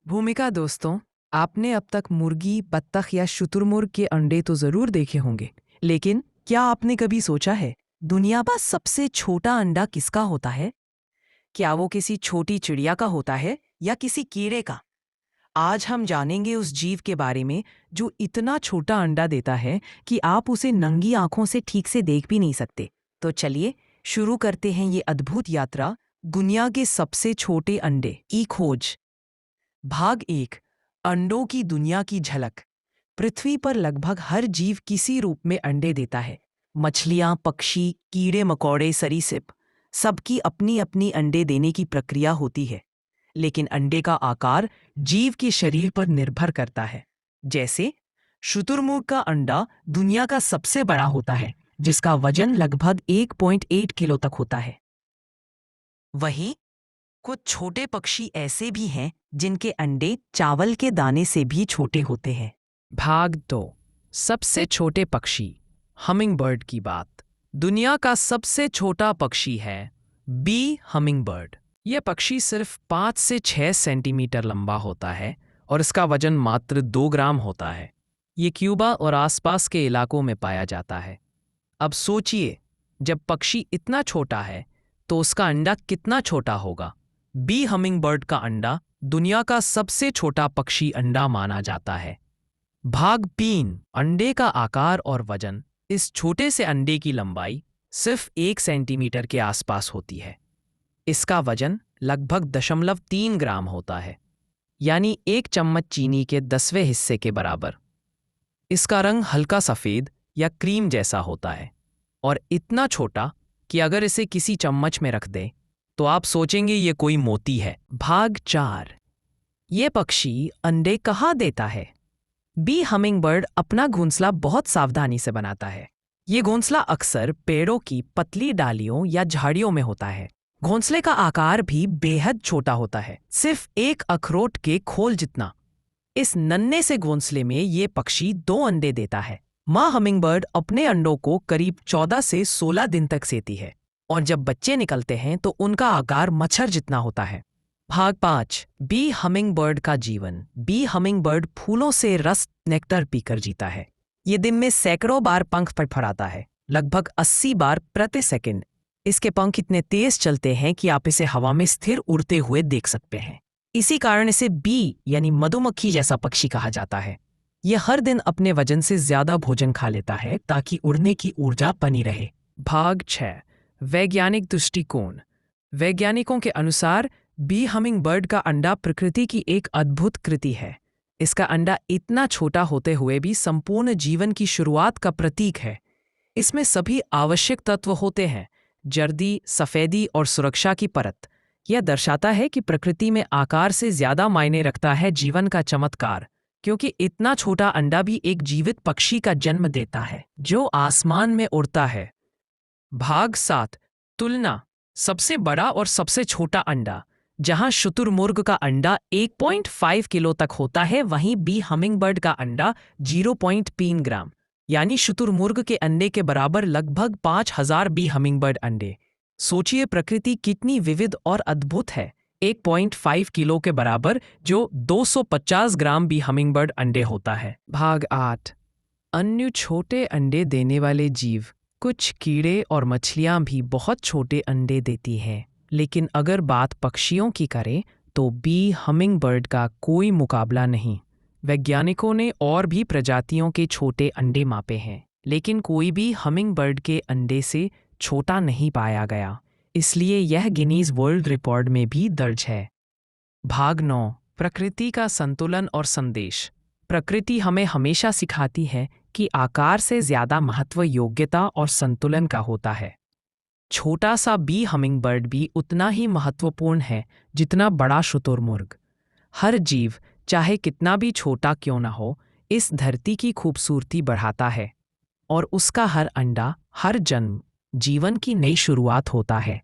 भूमिका दोस्तों, आपने अब तक मुर्गी, बत्तख या शुतुरमुर्ग के अंडे तो जरूर देखे होंगे, लेकिन क्या आपने कभी सोचा है दुनिया का सबसे छोटा अंडा किसका होता है? क्या वो किसी छोटी चिड़िया का होता है या किसी कीड़े का? आज हम जानेंगे उस जीव के बारे में जो इतना छोटा अंडा देता है कि आप उसे नंगी आंखों से ठीक से देख भी नहीं सकते। तो चलिए शुरू करते हैं ये अद्भुत यात्रा, दुनिया के सबसे छोटे अंडे की खोज। भाग एक, अंडों की दुनिया की झलक। पृथ्वी पर लगभग हर जीव किसी रूप में अंडे देता है। मछलियां, पक्षी, कीड़े मकोड़े, सरीसृप, सबकी अपनी अपनी अंडे देने की प्रक्रिया होती है। लेकिन अंडे का आकार जीव के शरीर पर निर्भर करता है। जैसे शुतुरमुर्ग का अंडा दुनिया का सबसे बड़ा होता है, जिसका वजन लगभग 1.8 किलो तक होता है। वहीं कुछ छोटे पक्षी ऐसे भी हैं जिनके अंडे चावल के दाने से भी छोटे होते हैं। भाग 2, सबसे छोटे पक्षी, हमिंगबर्ड की बात। दुनिया का सबसे छोटा पक्षी है बी हमिंगबर्ड। यह पक्षी सिर्फ 5 से 6 सेंटीमीटर लंबा होता है और इसका वजन मात्र 2 ग्राम होता है। ये क्यूबा और आसपास के इलाकों में पाया जाता है। अब सोचिए, जब पक्षी इतना छोटा है तो उसका अंडा कितना छोटा होगा। बी हमिंगबर्ड का अंडा दुनिया का सबसे छोटा पक्षी अंडा माना जाता है। भाग 3, अंडे का आकार और वजन। इस छोटे से अंडे की लंबाई सिर्फ 1 सेंटीमीटर के आसपास होती है। इसका वजन लगभग 0.3 ग्राम होता है, यानी 1 चम्मच चीनी के 10वें हिस्से के बराबर। इसका रंग हल्का सफ़ेद या क्रीम जैसा होता है और इतना छोटा कि अगर इसे किसी चम्मच में रख दें तो आप सोचेंगे ये कोई मोती है। भाग 4, ये पक्षी अंडे कहाँ देता है? बी हमिंगबर्ड अपना घोंसला बहुत सावधानी से बनाता है। ये घोंसला अक्सर पेड़ों की पतली डालियों या झाड़ियों में होता है। घोंसले का आकार भी बेहद छोटा होता है, सिर्फ एक अखरोट के खोल जितना। इस नन्हे से घोंसले में ये पक्षी 2 अंडे देता है। माँ हमिंगबर्ड अपने अंडों को करीब 14 से 16 दिन तक सेती है और जब बच्चे निकलते हैं तो उनका आकार मच्छर जितना होता है। भाग 5, बी हमिंगबर्ड का जीवन। बी हमिंगबर्ड फूलों से रस नेक्टर पीकर जीता है। ये दिन में सैकड़ों बार पंख फड़फड़ाता है, लगभग 80 बार प्रति सेकंड। इसके पंख इतने तेज चलते हैं कि आप इसे हवा में स्थिर उड़ते हुए देख सकते हैं। इसी कारण इसे बी यानी मधुमक्खी जैसा पक्षी कहा जाता है। यह हर दिन अपने वजन से ज्यादा भोजन खा लेता है ताकि उड़ने की ऊर्जा बनी रहे। भाग 6, वैज्ञानिक दृष्टिकोण। वैज्ञानिकों के अनुसार बी हमिंगबर्ड का अंडा प्रकृति की एक अद्भुत कृति है। इसका अंडा इतना छोटा होते हुए भी संपूर्ण जीवन की शुरुआत का प्रतीक है। इसमें सभी आवश्यक तत्व होते हैं, जर्दी, सफेदी और सुरक्षा की परत। यह दर्शाता है कि प्रकृति में आकार से ज्यादा मायने रखता है जीवन का चमत्कार, क्योंकि इतना छोटा अंडा भी एक जीवित पक्षी का जन्म देता है जो आसमान में उड़ता है। भाग 7, तुलना। सबसे बड़ा और सबसे छोटा अंडा। जहां शुतुरमुर्ग का अंडा 1.5 किलो तक होता है, वहीं बी हमिंगबर्ड का अंडा 0.3 ग्राम, यानी शुतुरमुर्ग के अंडे के बराबर लगभग 5000 बी हमिंगबर्ड अंडे। सोचिए प्रकृति कितनी विविध और अद्भुत है। 1.5 किलो के बराबर जो 250 ग्राम बी हमिंगबर्ड अंडे होता है। भाग 8, अन्य छोटे अंडे देने वाले जीव। कुछ कीड़े और मछलियां भी बहुत छोटे अंडे देती हैं, लेकिन अगर बात पक्षियों की करें तो बी हमिंगबर्ड का कोई मुकाबला नहीं। वैज्ञानिकों ने और भी प्रजातियों के छोटे अंडे मापे हैं, लेकिन कोई भी हमिंगबर्ड के अंडे से छोटा नहीं पाया गया, इसलिए यह गिनीज वर्ल्ड रिकॉर्ड में भी दर्ज है। भाग 9, प्रकृति का संतुलन और संदेश। प्रकृति हमें हमेशा सिखाती है कि आकार से ज्यादा महत्व योग्यता और संतुलन का होता है। छोटा सा बी हमिंगबर्ड भी उतना ही महत्वपूर्ण है जितना बड़ा शुतुरमुर्ग। हर जीव, चाहे कितना भी छोटा क्यों ना हो, इस धरती की खूबसूरती बढ़ाता है और उसका हर अंडा, हर जन्म जीवन की नई शुरुआत होता है।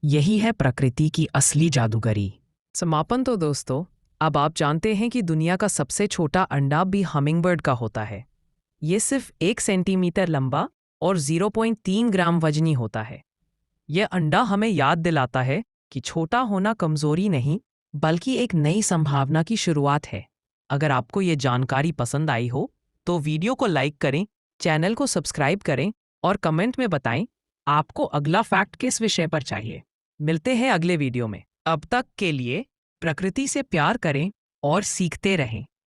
यही है प्रकृति की असली जादूगरी। समापन तो दोस्तों, अब आप जानते हैं कि दुनिया का सबसे छोटा अंडा भी हमिंगबर्ड का होता है। ये सिर्फ 1 सेंटीमीटर लंबा और 0.3 ग्राम वजनी होता है। यह अंडा हमें याद दिलाता है कि छोटा होना कमजोरी नहीं, बल्कि एक नई संभावना की शुरुआत है। अगर आपको ये जानकारी पसंद आई हो तो वीडियो को लाइक करें, चैनल को सब्सक्राइब करें और कमेंट में बताएं आपको अगला फैक्ट किस विषय पर चाहिए। मिलते हैं अगले वीडियो में। अब तक के लिए प्रकृति से प्यार करें और सीखते रहें।